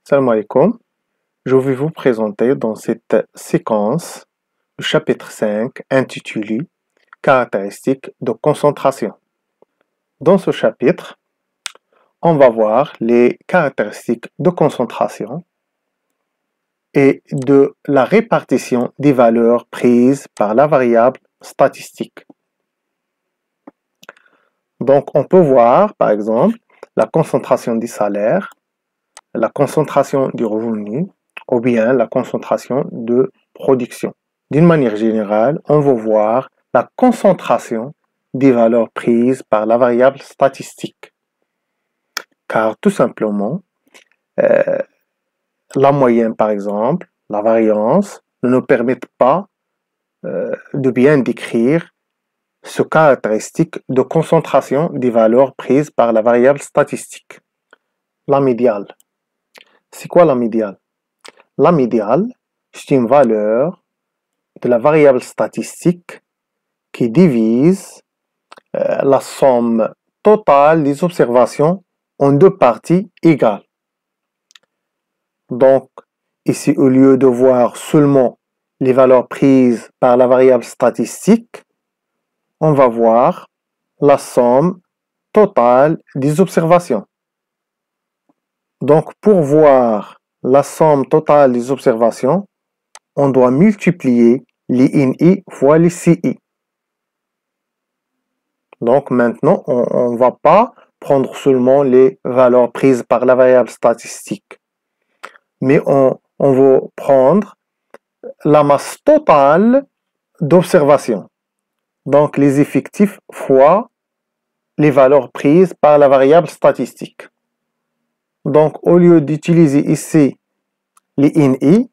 Salam alaikum. Je vais vous présenter dans cette séquence le chapitre 5 intitulé Caractéristiques de concentration. Dans ce chapitre, on va voir les caractéristiques de concentration et de la répartition des valeurs prises par la variable statistique. Donc, on peut voir, par exemple, la concentration des salaires, la concentration du revenu, ou bien la concentration de production. D'une manière générale, on va voir la concentration des valeurs prises par la variable statistique. Car tout simplement, la moyenne par exemple, la variance, ne nous permettent pas de bien décrire ce caractéristique de concentration des valeurs prises par la variable statistique. La médiane. C'est quoi la médiane? La médiane, c'est une valeur de la variable statistique qui divise la somme totale des observations en deux parties égales. Donc, ici, au lieu de voir seulement les valeurs prises par la variable statistique, on va voir la somme totale des observations. Donc, pour voir la somme totale des observations, on doit multiplier les INI fois les CI. Donc maintenant, on ne va pas prendre seulement les valeurs prises par la variable statistique, mais on va prendre la masse totale d'observation. Donc les effectifs fois les valeurs prises par la variable statistique. Donc au lieu d'utiliser ici les INI,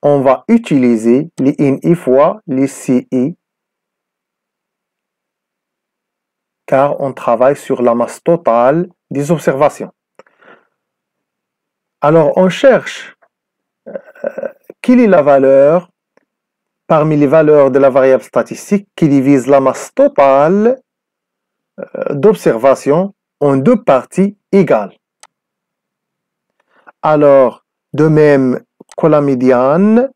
on va utiliser les INI fois les CI, car on travaille sur la masse totale des observations. Alors on cherche quelle est la valeur parmi les valeurs de la variable statistique qui divise la masse totale d'observation en deux parties égales. Alors, de même que la médiane,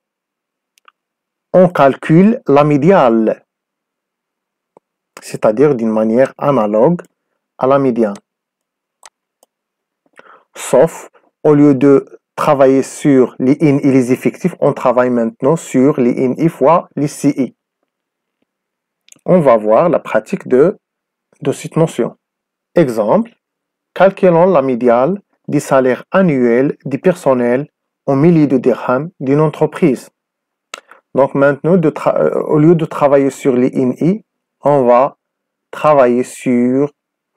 on calcule la médiane, c'est-à-dire d'une manière analogue à la médiane. Sauf, au lieu de travailler sur les IN et les effectifs, on travaille maintenant sur les INI fois les CI. On va voir la pratique de cette notion. Exemple, calculons la médiane des salaires annuels des personnels en milliers de dirhams d'une entreprise. Donc maintenant, au lieu de travailler sur les INI, on va travailler sur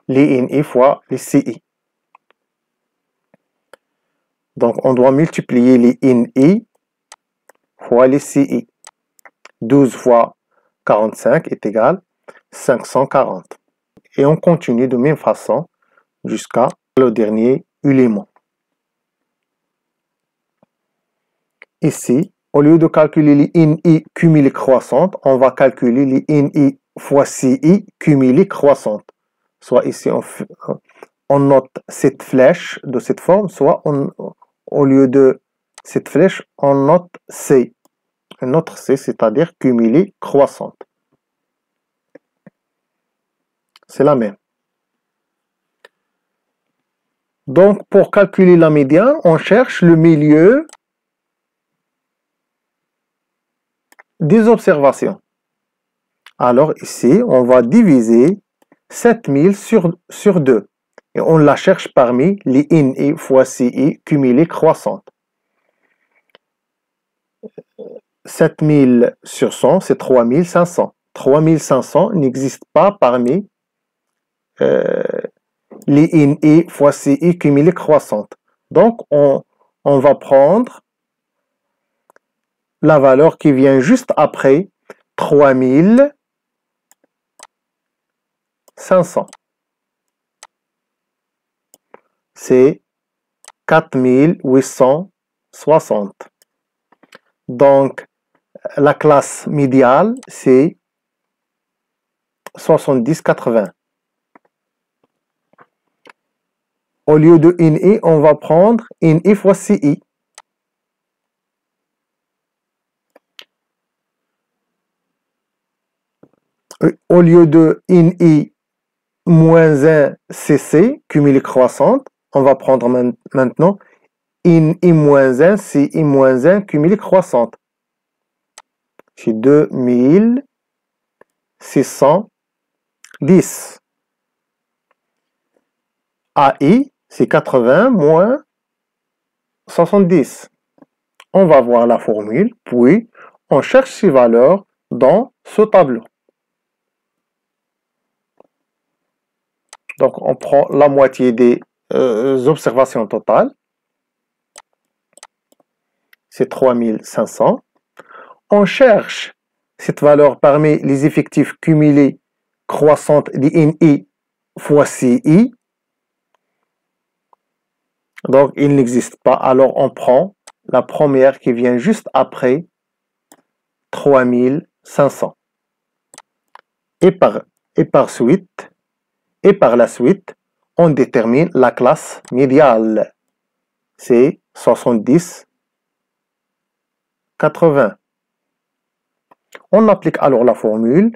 les INI fois les CI. Donc on doit multiplier les INI fois les CI. 12 fois 45 est égal à 540. Et on continue de même façon jusqu'à le dernier élément. Ici, au lieu de calculer les INI cumulées croissantes, on va calculer les INI fois CI cumulées croissantes. Soit ici, on note cette flèche de cette forme, soit au lieu de cette flèche, on note C. Un autre C, c'est-à-dire cumulée croissante. C'est la même. Donc, pour calculer la médiane, on cherche le milieu des observations. Alors ici, on va diviser 7000 sur 2. Et on la cherche parmi les INI fois CI cumulées croissantes. 7000 sur 100, c'est 3500. 3500 n'existe pas parmi les INI fois CI cumulées croissantes. Donc, on va prendre la valeur qui vient juste après 3500. C'est 4860. Donc, la classe médiane, c'est 70-80. Au lieu de INI, on va prendre INI fois CI. Au lieu de INI moins 1 CC, cumulé croissante, on va prendre maintenant INI moins 1 CI moins 1, cumulé croissante. C'est 2610. AI, c'est 80 moins 70. On va voir la formule, puis on cherche ces valeurs dans ce tableau. Donc, on prend la moitié des observations totales. C'est 3500. On cherche cette valeur parmi les effectifs cumulés croissantes d'INI fois CI. Donc, il n'existe pas. Alors, on prend la première qui vient juste après 3500. Et par la suite, on détermine la classe médiane. C'est 70, 80. On applique alors la formule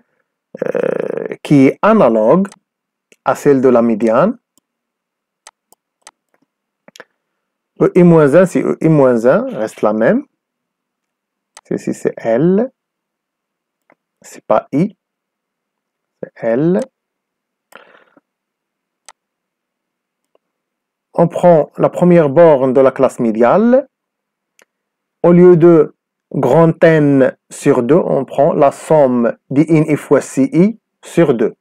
qui est analogue à celle de la médiane. EI-1, c'est EI-1, reste la même. Ceci, c'est L. C'est pas I, c'est L. On prend la première borne de la classe médiane. Au lieu de grand N sur 2, on prend la somme d'INI fois CI sur 2.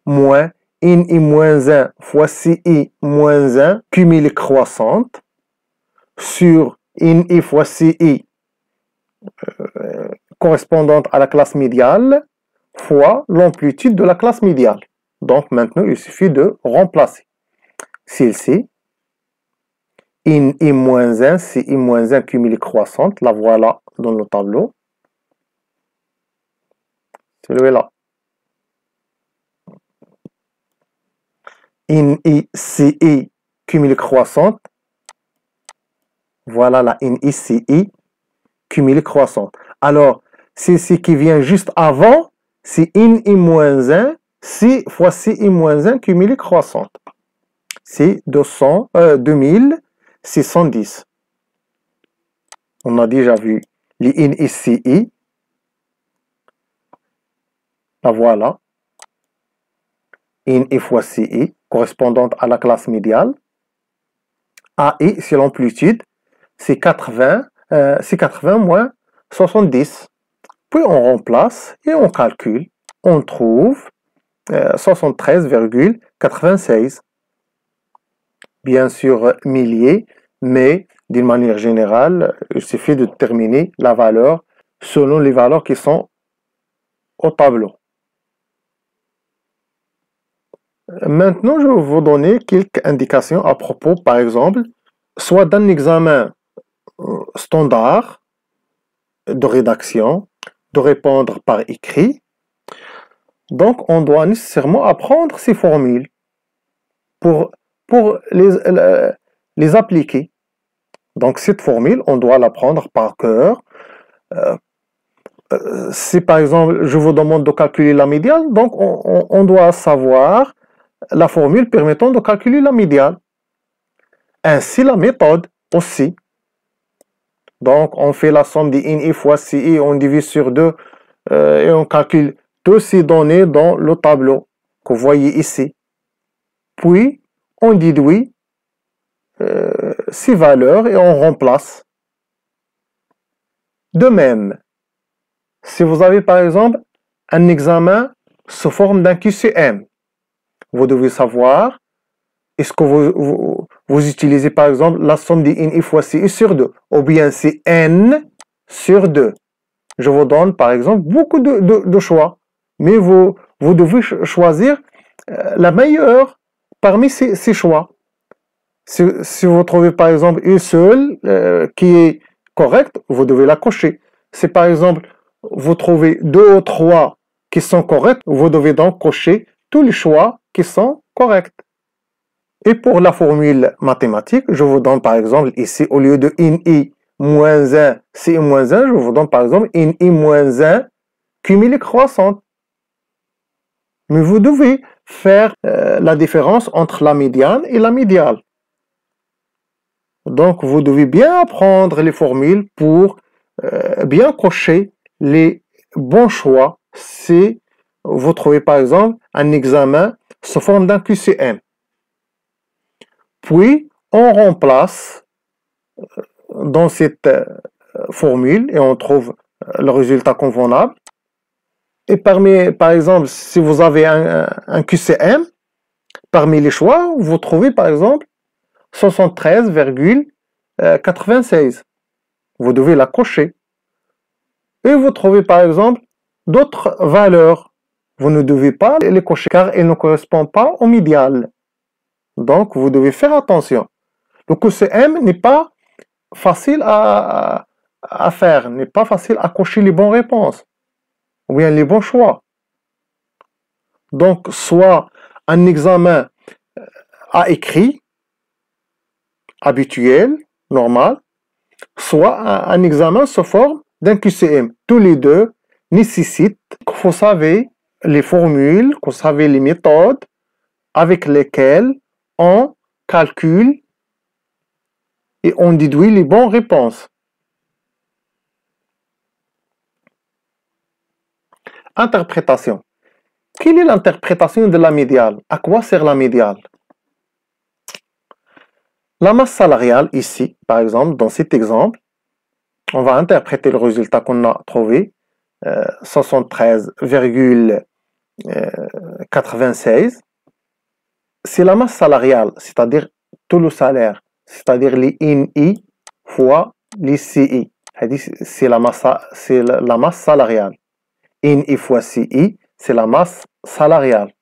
Moins INI moins 1 fois CI moins 1, cumulé croissante, sur INI fois CI correspondante à la classe médiane, fois l'amplitude de la classe médiane. Donc maintenant, il suffit de remplacer. Celle-ci, INI moins 1, CI moins 1 cumulé croissante, la voilà dans le tableau. Celui-là. INI, CI cumulé croissante. Voilà la INI, CI cumulé croissante. Alors, celle-ci qui vient juste avant, c'est INI moins 1, C fois CI moins 1 cumulé croissante. C'est 2610. On a déjà vu les INI CI. La voilà. INI fois CI, correspondante à la classe médiane. AI, c'est l'amplitude. C'est 80 moins 70. Puis on remplace et on calcule. On trouve 73,96. Bien sûr, milliers, mais d'une manière générale, il suffit de déterminer la valeur selon les valeurs qui sont au tableau. Maintenant, je vais vous donner quelques indications à propos, par exemple, soit d'un examen standard de rédaction, de répondre par écrit. Donc, on doit nécessairement apprendre ces formules pour les appliquer. Donc, cette formule, on doit l'apprendre par cœur. Si, par exemple, je vous demande de calculer la médiane, donc on doit savoir la formule permettant de calculer la médiane. Ainsi, la méthode aussi. Donc, on fait la somme des INI fois CI, on divise sur 2 et on calcule toutes ces données dans le tableau que vous voyez ici. Puis, on déduit ces valeurs et on remplace. De même, si vous avez par exemple un examen sous forme d'un QCM, vous devez savoir est-ce que vous utilisez par exemple la somme des INI fois CI sur 2 ou bien c'est N sur 2. Je vous donne par exemple beaucoup de choix, mais vous devez choisir la meilleure parmi ces choix. Si vous trouvez par exemple une seule qui est correcte, vous devez la cocher. Si par exemple vous trouvez 2 ou 3 qui sont corrects, vous devez donc cocher tous les choix qui sont corrects. Et pour la formule mathématique, je vous donne par exemple ici, au lieu de INI moins 1, CI moins 1, je vous donne par exemple INI moins 1, cumulé croissante. Mais vous devez faire la différence entre la médiane et la médiane. Donc, vous devez bien apprendre les formules pour bien cocher les bons choix si vous trouvez par exemple un examen sous forme d'un QCM. Puis, on remplace dans cette formule et on trouve le résultat convenable. Et par exemple, si vous avez un QCM, parmi les choix, vous trouvez par exemple 73,96. Vous devez la cocher. Et vous trouvez par exemple d'autres valeurs. Vous ne devez pas les cocher car elles ne correspondent pas au médial. Donc, vous devez faire attention. Le QCM n'est pas facile à faire, n'est pas facile à cocher les bonnes réponses ou bien les bons choix. Donc, soit un examen à écrit, habituel, normal, soit un examen sous forme d'un QCM. Tous les deux nécessitent que vous savez les formules, que vous savez les méthodes avec lesquelles on calcule et on déduit les bonnes réponses. Interprétation. Quelle est l'interprétation de la médiane? À quoi sert la médiane? La masse salariale, ici, par exemple, dans cet exemple, on va interpréter le résultat qu'on a trouvé, 73,96. C'est la masse salariale, c'est-à-dire tout le salaire, c'est-à-dire les INI fois les CI. C'est la masse salariale. INI fois CI, c'est la masse salariale.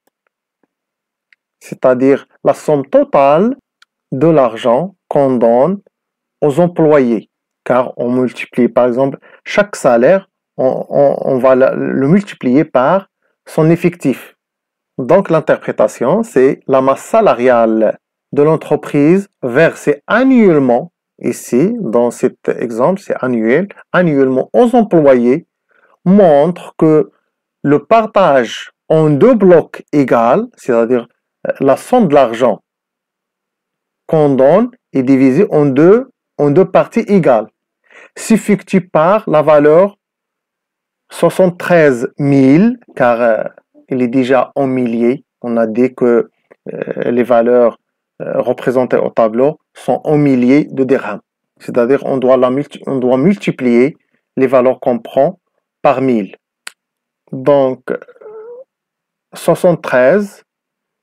C'est-à-dire la somme totale de l'argent qu'on donne aux employés. Car on multiplie, par exemple, chaque salaire, on va le multiplier par son effectif. Donc l'interprétation, c'est la masse salariale de l'entreprise versée annuellement, ici, dans cet exemple, c'est annuel, annuellement aux employés, montre que le partage en deux blocs égaux, c'est-à-dire la somme de l'argent qu'on donne est divisée en deux parties égales, s'effectue par la valeur 73 000, car il est déjà en milliers. On a dit que les valeurs représentées au tableau sont en milliers de dirhams. C'est-à-dire on doit multiplier les valeurs qu'on prend par 1000. Donc, 73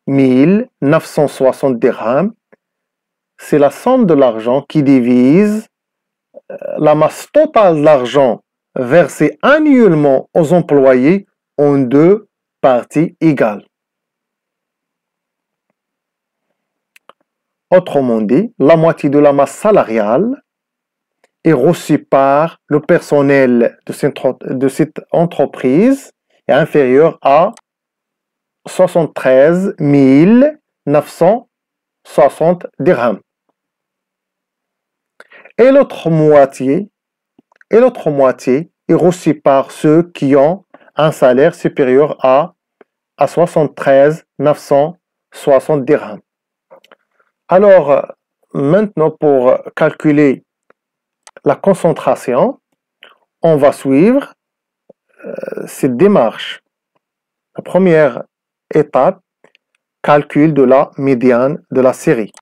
960 dirhams, c'est la somme de l'argent qui divise la masse totale de l'argent versée annuellement aux employés en deux parties égales. Autrement dit, la moitié de la masse salariale est reçue par le personnel de cette entreprise est inférieure à 73 960 dirhams. Et l'autre moitié est reçue par ceux qui ont un salaire supérieur à 73 960 dirhams. Alors, maintenant, pour calculer la concentration, on va suivre cette démarche. La première étape, calcul de la médiane de la série.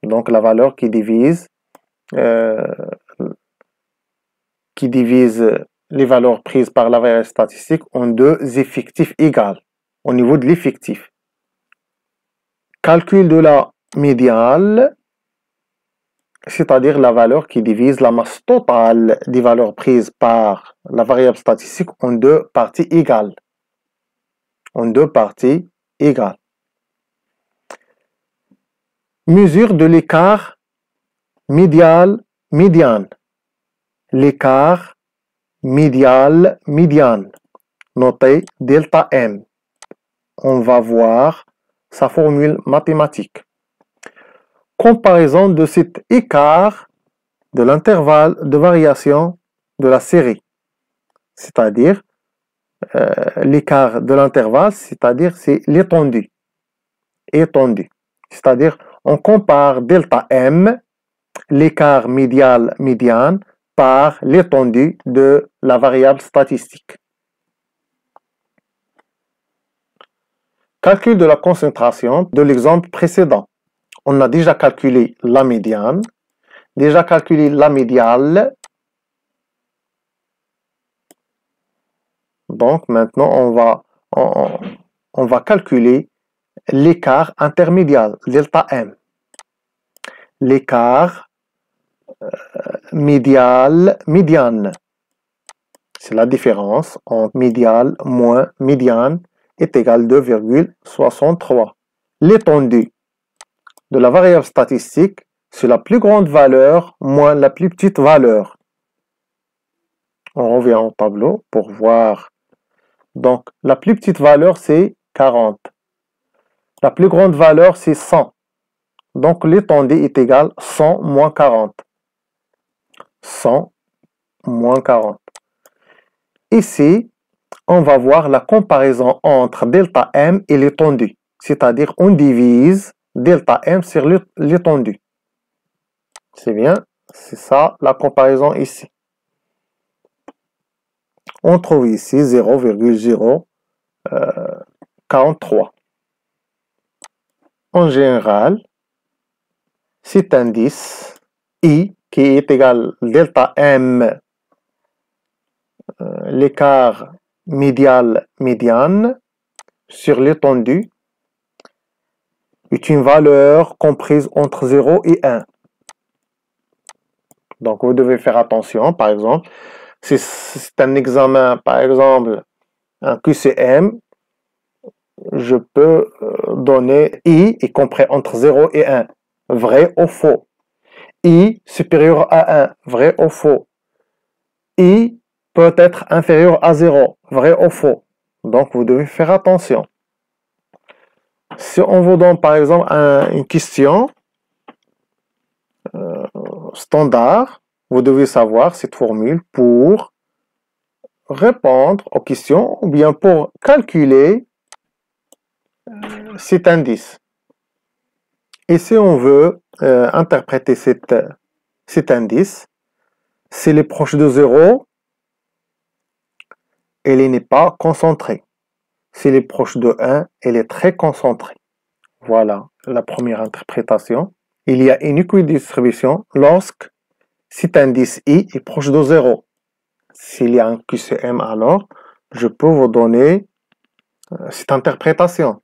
Donc, la valeur qui divise les valeurs prises par la variable statistique en deux effectifs égaux au niveau de l'effectif. Calcul de la médiane, c'est-à-dire la valeur qui divise la masse totale des valeurs prises par la variable statistique en deux parties égales. Mesure de l'écart médial-médiane. L'écart médial-médiane, noté delta M. On va voir sa formule mathématique. comparaison de cet écart de l'intervalle de variation de la série. C'est-à-dire, l'écart de l'intervalle, c'est-à-dire c'est l'étendue. Étendue. C'est-à-dire, on compare delta M, l'écart médiane, par l'étendue de la variable statistique. Calcul de la concentration de l'exemple précédent. On a déjà calculé la médiane, déjà calculé la médiane. Donc maintenant, on va calculer l'écart intermédiaire, delta M. L'écart médiane. C'est la différence entre médiane moins médiane est égal à 2,63. L'étendue de la variable statistique, c'est la plus grande valeur moins la plus petite valeur. On revient au tableau pour voir. Donc, la plus petite valeur, c'est 40. La plus grande valeur, c'est 100. Donc, l'étendue est égale à 100 moins 40. 100 moins 40. Ici, on va voir la comparaison entre delta M et l'étendue. C'est-à-dire, on divise delta M sur l'étendue. C'est bien, c'est ça la comparaison ici. On trouve ici 0,043. En général, cet indice I qui est égal à delta M, l'écart médiane sur l'étendue, est une valeur comprise entre 0 et 1. Donc, vous devez faire attention, par exemple, si c'est un examen, par exemple, un QCM, je peux donner I est compris entre 0 et 1, vrai ou faux. I supérieur à 1, vrai ou faux. I peut être inférieur à 0, vrai ou faux. Donc, vous devez faire attention. Si on vous donne, par exemple, une question standard, vous devez savoir cette formule pour répondre aux questions ou bien pour calculer cet indice. Et si on veut interpréter cet indice, s'il est proche de 0, il n'est pas concentré. S'il est proche de 1, il est très concentré. Voilà la première interprétation. Il y a une équidistribution lorsque cet indice I est proche de 0. S'il y a un QCM, alors, je peux vous donner cette interprétation.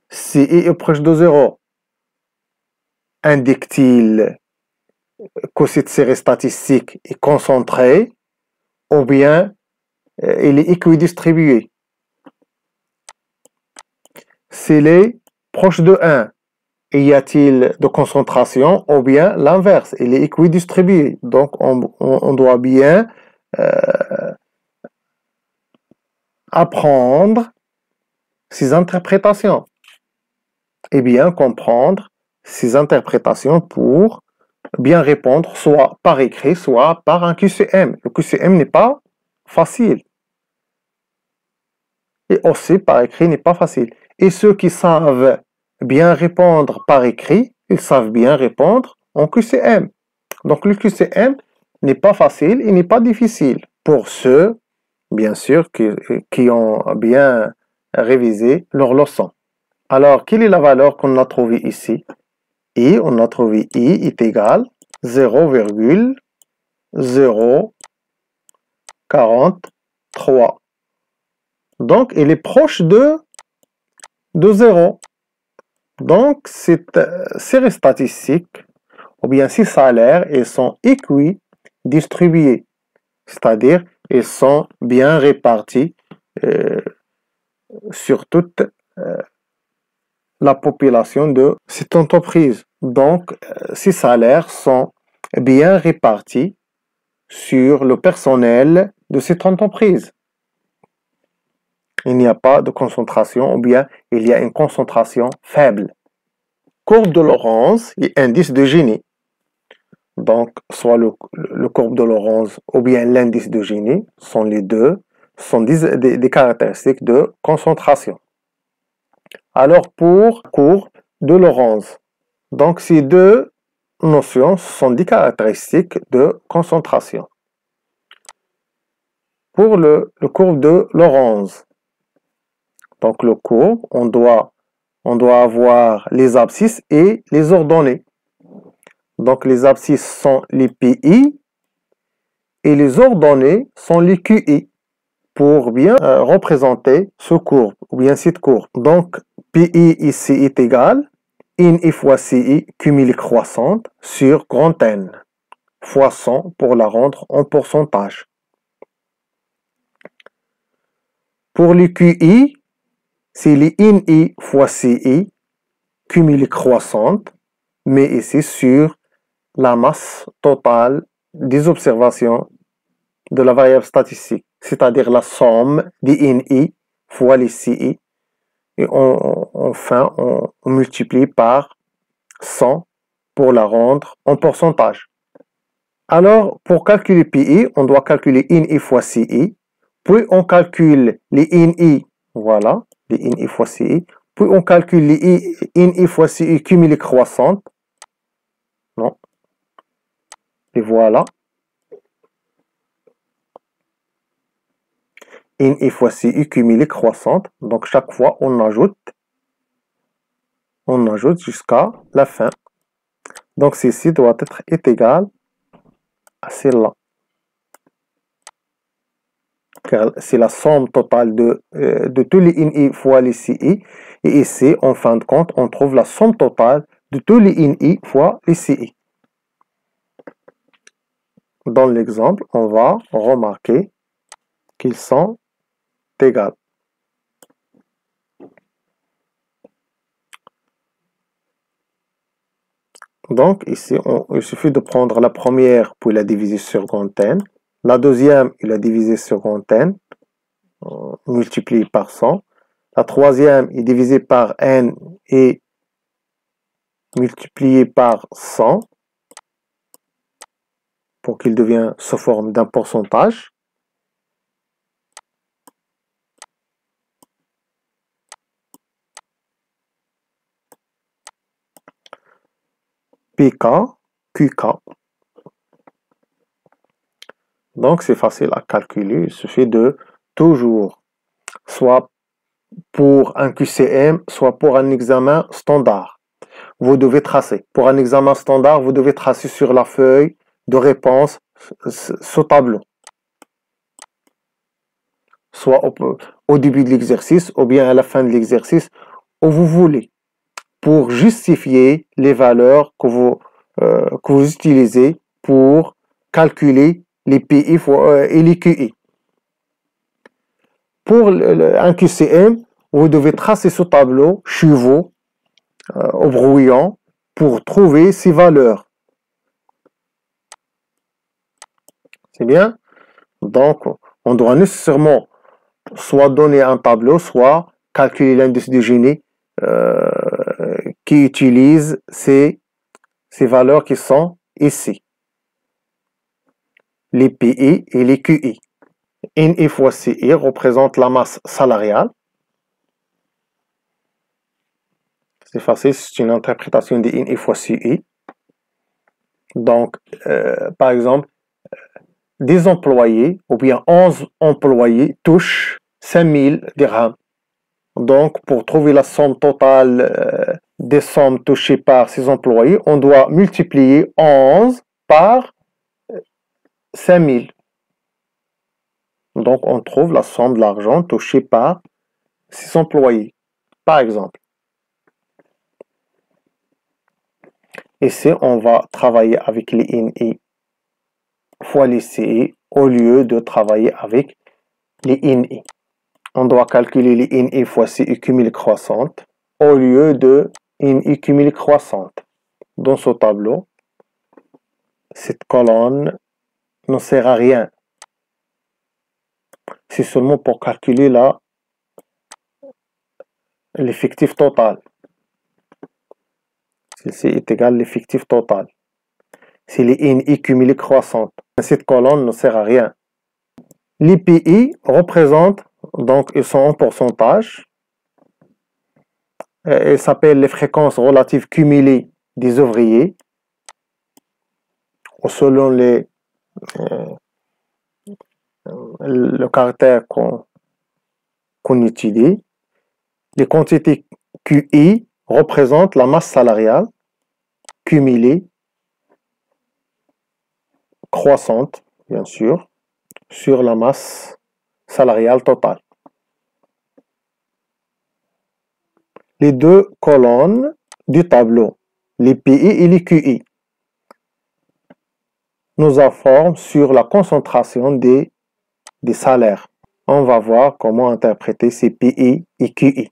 Si I est proche de 0, indique-t-il que cette série statistique est concentrée ou bien il est équidistribué? S'il est proche de 1, y a-t-il de concentration ou bien l'inverse, il est équidistribué. Donc, on doit bien apprendre ces interprétations et bien comprendre ces interprétations pour bien répondre soit par écrit, soit par un QCM. Le QCM n'est pas facile. Et aussi par écrit n'est pas facile. Et ceux qui savent bien répondre par écrit, ils savent bien répondre en QCM. Donc le QCM n'est pas facile et n'est pas difficile pour ceux, bien sûr, qui ont bien révisé leur leçon. Alors, quelle est la valeur qu'on a trouvée ici? I, on a trouvé I est égal à 0,043. Donc, il est proche de 0. Donc, cette série statistique, ou bien ces salaires, ils sont équidistribués. C'est-à-dire, ils sont bien répartis sur toute la population de cette entreprise. Donc, ces salaires sont bien répartis sur le personnel de cette entreprise. Il n'y a pas de concentration ou bien il y a une concentration faible. courbe de Lorenz et indice de Gini. Donc, soit le courbe de Lorenz ou bien l'indice de Gini sont les deux, sont des caractéristiques de concentration. Alors, pour courbe de Lorenz, donc ces deux notions sont des caractéristiques de concentration. Pour le courbe de Lorenz, donc le courbe, on doit avoir les abscisses et les ordonnées. Donc les abscisses sont les PI et les ordonnées sont les QI pour bien représenter ce courbe ou bien cette courbe. Donc PI ici est égal INI fois CI cumulé croissante sur grand N fois 100 pour la rendre en pourcentage. Pour les QI, c'est les INI fois CI cumulé croissante, mais ici sur la masse totale des observations de la variable statistique, c'est-à-dire la somme des INI fois les CI, et enfin on multiplie par 100 pour la rendre en pourcentage. Alors, pour calculer PI, on doit calculer INI fois CI, puis on calcule les INI, voilà, les INI fois CI, puis on calcule les INI fois CI cumulé croissante, non, et voilà. INI fois CI cumulé croissante, donc chaque fois on ajoute jusqu'à la fin. Donc ceci doit être égal à celle-là. Car c'est la somme totale de tous les INI fois les CI. Et ici, en fin de compte, on trouve la somme totale de tous les INI fois les CI. Dans l'exemple, on va remarquer qu'ils sont égaux. Donc ici, il suffit de prendre la première puis la diviser sur grand N. La deuxième, il la diviser sur grand N, multiplié par 100. La troisième est divisée par N et multiplié par 100 pour qu'il devienne sous forme d'un pourcentage. PK, QK. Donc c'est facile à calculer, il suffit de toujours, soit pour un QCM, soit pour un examen standard, vous devez tracer. Pour un examen standard, vous devez tracer sur la feuille de réponse ce tableau. Soit au début de l'exercice ou bien à la fin de l'exercice, où vous voulez, pour justifier les valeurs que vous utilisez pour calculer les PI et les QI. Pour un QCM, vous devez tracer ce tableau chez vous, au brouillon, pour trouver ces valeurs. C'est bien? Donc, on doit nécessairement soit donner un tableau, soit calculer l'indice de Gini qui utilise ces valeurs qui sont ici. Les PI et les QI. INI fois CI représente la masse salariale. C'est facile, c'est une interprétation de INI fois CI. Donc, par exemple, des employés, ou bien 11 employés, touchent 5000 dirhams. Donc, pour trouver la somme totale des sommes touchées par ces employés, on doit multiplier 11 par 5000. Donc, on trouve la somme de l'argent touché par ces employés, par exemple. Ici, on va travailler avec les INI fois les CI au lieu de travailler avec les INI. On doit calculer les INI fois CI cumulé croissante au lieu de INI cumulé croissante. Dans ce tableau, cette colonne ne sert à rien. C'est seulement pour calculer l'effectif total. celle-ci est égale à l'effectif total. Si les INI cumulées croissantes, cette colonne ne sert à rien. Les PI représentent, donc ils sont en pourcentage, et s'appellent les fréquences relatives cumulées des ouvriers, selon le caractère qu'on utilise. Les quantités QI représentent la masse salariale cumulée croissante, bien sûr, sur la masse salariale totale. Les deux colonnes du tableau, les PI et les QI, nous informent sur la concentration des salaires. On va voir comment interpréter ces PI et QI,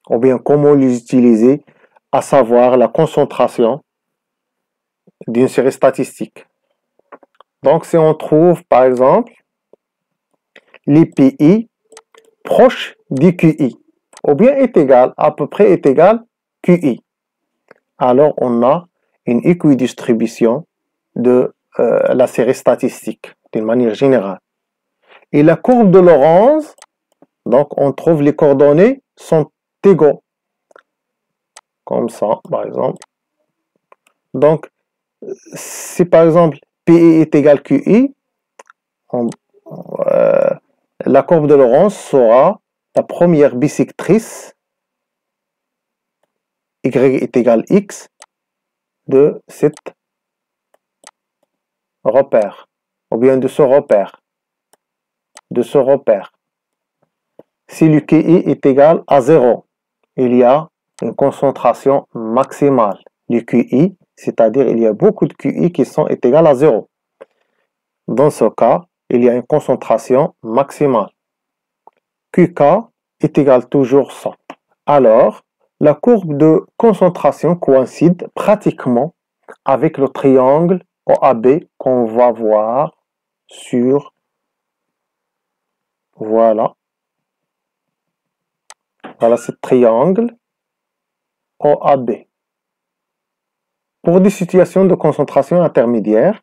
ou bien comment les utiliser, à savoir la concentration d'une série statistique. Donc, si on trouve, par exemple, les PI proches du QI, ou bien est égal, à peu près est égal QI, alors on a une équidistribution de la série statistique, d'une manière générale. Et la courbe de Lorenz, donc on trouve les coordonnées sont égaux, comme ça, par exemple. Donc, si par exemple PI est égal QI, la courbe de Lorenz sera la première bisectrice, Y est égal X, de cet repère, ou bien de ce repère. Si le QI est égal à 0, il y a une concentration maximale du QI, c'est-à-dire il y a beaucoup de QI qui sont égales à 0. Dans ce cas, il y a une concentration maximale. QK est égal toujours 100. Alors, la courbe de concentration coïncide pratiquement avec le triangle OAB qu'on va voir sur, voilà ce triangle OAB. Pour des situations de concentration intermédiaire,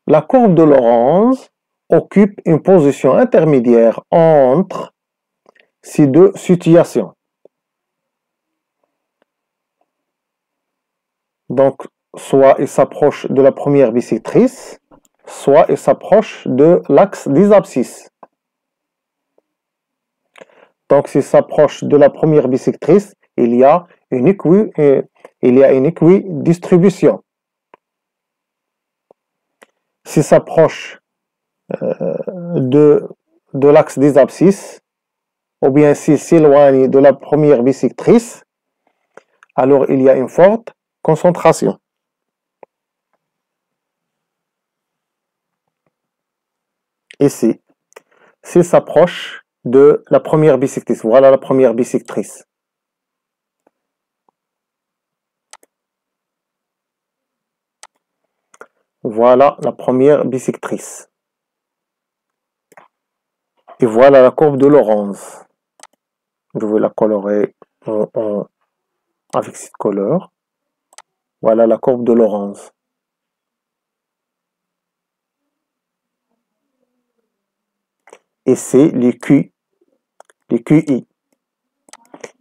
la courbe de Lorenz occupe une position intermédiaire entre ces deux situations. Donc, soit il s'approche de la première bisectrice, soit il s'approche de l'axe des abscisses. Donc, s'il s'approche de la première bisectrice, il y a une équidistribution. S'il s'approche de l'axe des abscisses, ou bien s'il s'éloigne de la première bisectrice, alors il y a une forte concentration. Ici, s'il s'approche de la première bisectrice, voilà la première bisectrice. Voilà la première bisectrice. Et voilà la courbe de Lorenz. Je vais la colorer avec cette couleur. Voilà la courbe de Lorenz. Et c'est les QI.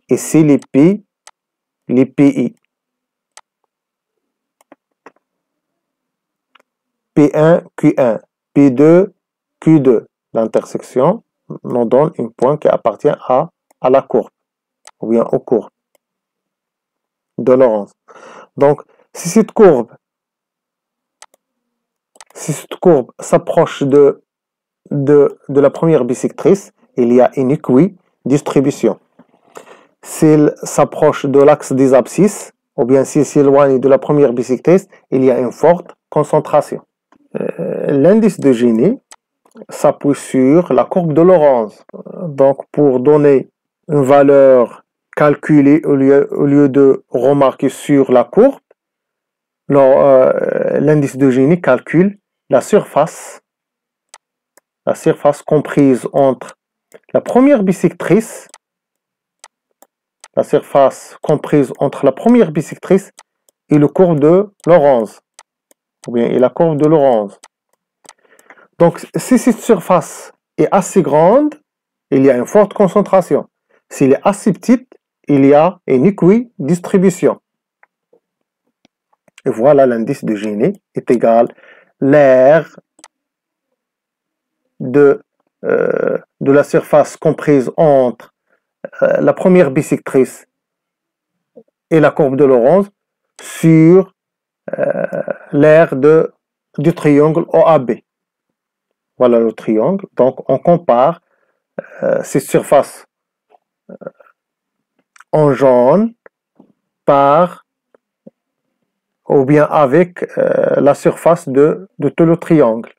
Et c'est les PI. P1, Q1, P2, Q2. L'intersection nous donne un point qui appartient à la courbe, ou bien aux courbes de Lorenz. Donc, si cette courbe s'approche de la première bisectrice, il y a une équidistribution. S'il s'approche de l'axe des abscisses, ou bien s'il s'éloigne de la première bisectrice, il y a une forte concentration. L'indice de Gini s'appuie sur la courbe de Lorenz. Donc, pour donner une valeur calculée au lieu de remarquer sur la courbe, l'indice de Gini calcule la surface comprise entre la première bisectrice la surface comprise entre la première bisectrice et le courbe de Lorentz, ou bien et la courbe de Lorentz. Donc, si cette surface est assez grande, il y a une forte concentration. S'il est assez petite, il y a une équidistribution. Et voilà, l'indice de Gini est égal à l'aire de la surface comprise entre la première bisectrice et la courbe de Lorentz sur l'aire du triangle OAB. Voilà le triangle. Donc, on compare ces surfaces en jaune par ou bien avec la surface de tout le triangle.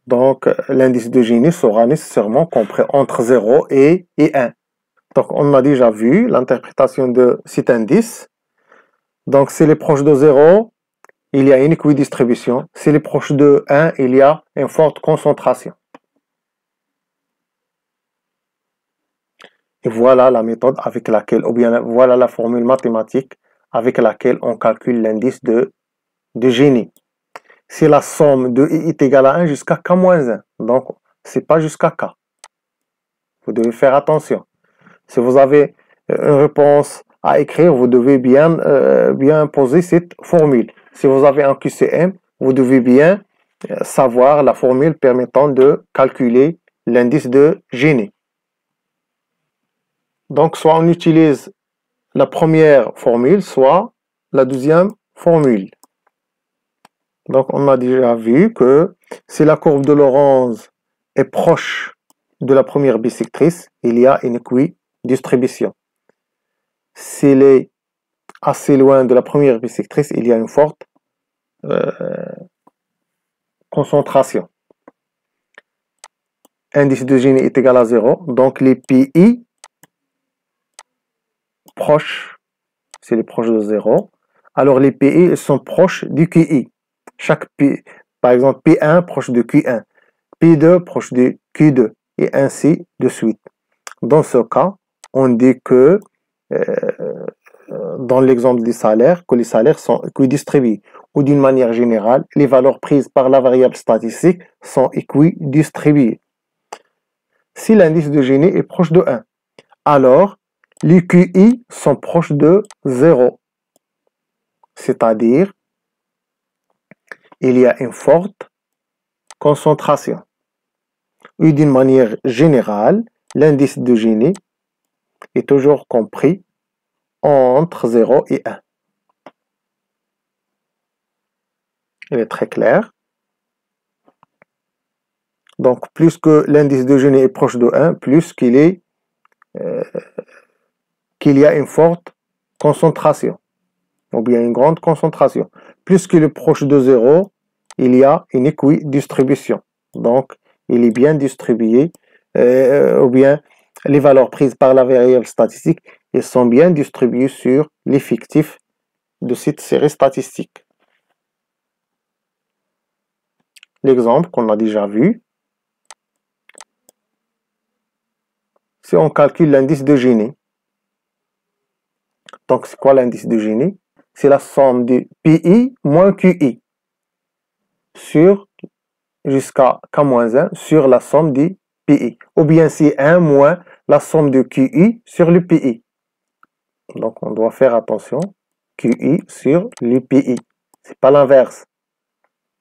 Donc, l'indice de Gini sera nécessairement compris entre 0 et 1. Donc, on a déjà vu l'interprétation de cet indice. Donc, s'il est proche de 0, il y a une équidistribution. S'il est proche de 1, il y a une forte concentration. Et voilà la méthode avec laquelle, ou bien voilà la formule mathématique avec laquelle on calcule l'indice de Gini. C'est la somme de i est égale à 1 jusqu'à k-1. Donc, c'est pas jusqu'à k. Vous devez faire attention. Si vous avez une réponse à écrire, vous devez bien poser cette formule. Si vous avez un QCM, vous devez bien savoir la formule permettant de calculer l'indice de Gini. Donc, soit on utilise la première formule, soit la deuxième formule. Donc, on a déjà vu que si la courbe de Lorentz est proche de la première bisectrice, il y a une équidistribution. S'il est assez loin de la première bisectrice, il y a une forte concentration. Indice de Gini est égal à 0. Donc, les PI proches, s'il est proche de 0, alors les PI sont proches du QI. Chaque P, par exemple, P1 proche de Q1, P2 proche de Q2, et ainsi de suite. Dans ce cas, on dit que dans l'exemple des salaires, que les salaires sont équidistribués, ou d'une manière générale, les valeurs prises par la variable statistique sont équidistribuées. Si l'indice de Gini est proche de 1, alors les QI sont proches de 0. C'est-à-dire, il y a une forte concentration. Et d'une manière générale, l'indice de Gini est toujours compris entre 0 et 1. Il est très clair. Donc, plus que l'indice de Gini est proche de 1, plus qu'il y a une forte concentration, ou bien une grande concentration. Plus qu'il est proche de 0, il y a une équidistribution. Donc, il est bien distribué, ou bien les valeurs prises par la variable statistique, elles sont bien distribuées sur l'effectif de cette série statistique. L'exemple qu'on a déjà vu, si on calcule l'indice de Gini. Donc, c'est quoi l'indice de Gini? C'est la somme de PI moins QI sur jusqu'à K-1 sur la somme de PI. Ou bien c'est 1 moins la somme de QI sur le PI. Donc, on doit faire attention. QI sur le PI. C'est pas l'inverse.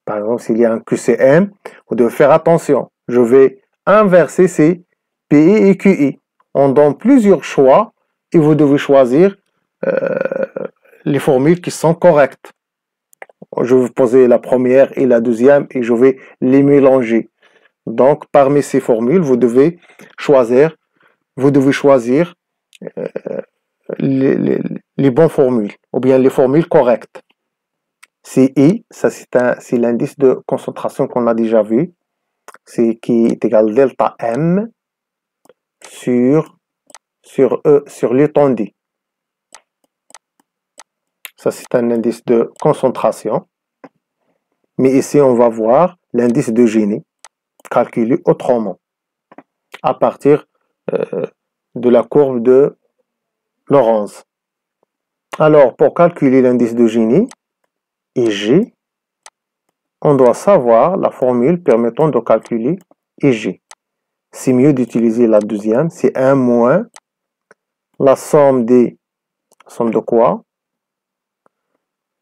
Par exemple, s'il y a un QCM, vous devez faire attention. Je vais inverser ces PI et QI. On donne plusieurs choix et vous devez choisir les formules qui sont correctes. Je vais poser la première et la deuxième et je vais les mélanger. Donc, parmi ces formules, vous devez choisir les bonnes formules ou bien les formules correctes. CI, ça c'est l'indice de concentration qu'on a déjà vu. C'est qui est égal à delta M sur E sur l'étendue. Ça, c'est un indice de concentration. Mais ici, on va voir l'indice de Gini calculé autrement, à partir de la courbe de Laurence. Alors, pour calculer l'indice de Gini, IG, on doit savoir la formule permettant de calculer IG. C'est mieux d'utiliser la deuxième, c'est 1 moins la somme de quoi?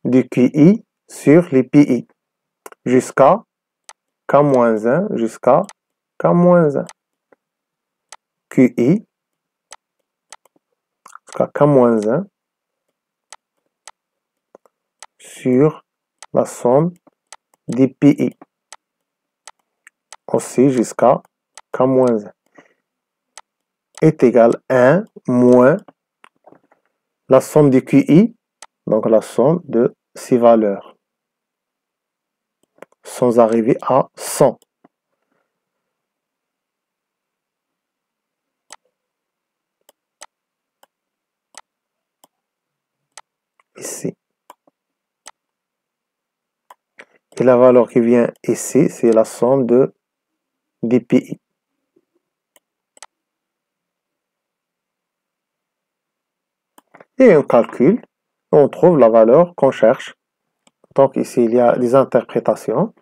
Du QI sur les PI, jusqu'à K-1, jusqu'à K-1. QI jusqu'à K-1 sur la somme des PI, aussi jusqu'à K-1, est égal à 1 moins la somme des QI, donc la somme de ces valeurs, sans arriver à 100. Ici. Et la valeur qui vient ici, c'est la somme des PI. Et on calcule, on trouve la valeur qu'on cherche. Donc ici, il y a des interprétations.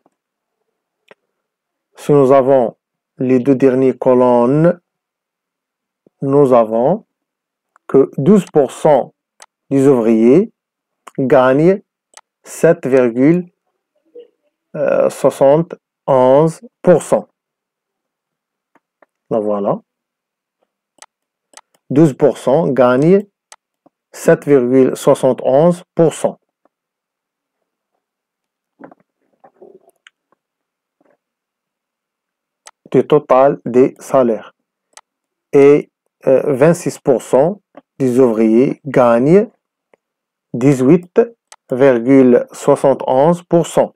Si nous avons les deux dernières colonnes, nous avons que 12% des ouvriers gagnent 7,71%. La voilà. 12% gagnent 7,71% du total des salaires. Et 26% des ouvriers gagnent 18,71%.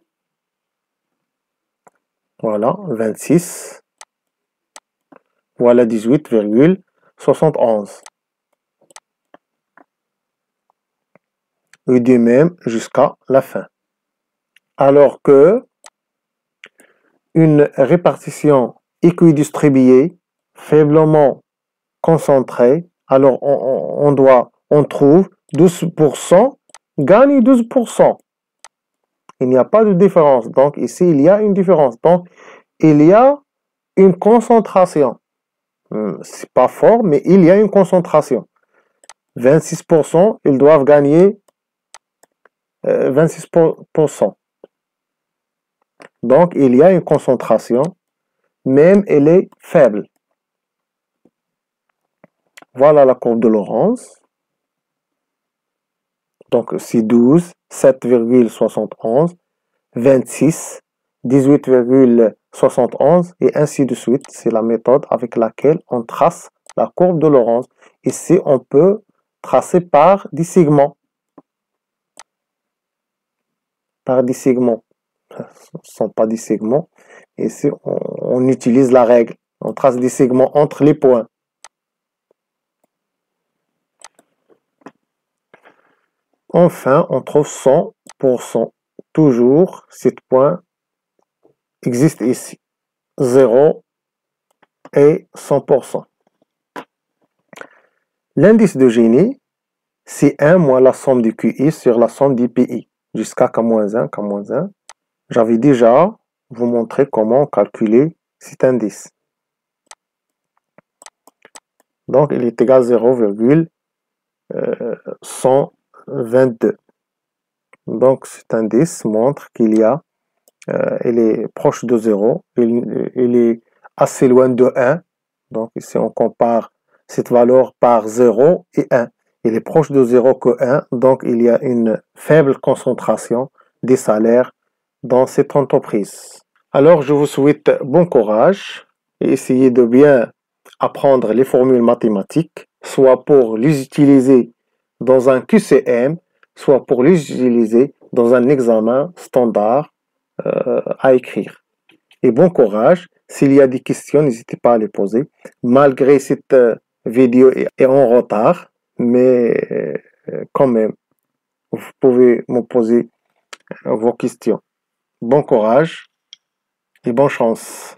Voilà, 26. Voilà 18,71. Et de même jusqu'à la fin. Alors que une répartition équidistribuée, faiblement concentrée, alors on trouve 12% gagne 12%. Il n'y a pas de différence. Donc ici, il y a une différence. Donc, il y a une concentration. C'est pas fort, mais il y a une concentration. 26%, ils doivent gagner 26%. Donc, il y a une concentration, même elle est faible. Voilà la courbe de Laurence. Donc, c'est 12, 7,71, 26, 18,71 et ainsi de suite. C'est la méthode avec laquelle on trace la courbe de Laurence. Ici, on peut tracer par des segments. Par des segments. Ce ne sont pas des segments. Ici, on utilise la règle. On trace des segments entre les points. Enfin, on trouve 100%. Toujours, ce point existe ici. 0 et 100%. L'indice de Gini, c'est 1 moins la somme du QI sur la somme du PI, jusqu'à K-1, K-1. J'avais déjà vous montré comment calculer cet indice. Donc, il est égal à 0,122. Donc, cet indice montre qu'il y a, il est proche de 0, il est assez loin de 1. Donc, ici, on compare cette valeur par 0 et 1. Il est proche de 0 que 1, donc il y a une faible concentration des salaires dans cette entreprise. Alors, je vous souhaite bon courage et essayez de bien apprendre les formules mathématiques, soit pour les utiliser dans un QCM, soit pour les utiliser dans un examen standard à écrire. Et bon courage. S'il y a des questions, n'hésitez pas à les poser. Malgré cette vidéo est en retard, mais quand même, vous pouvez me poser vos questions. Bon courage et bonne chance.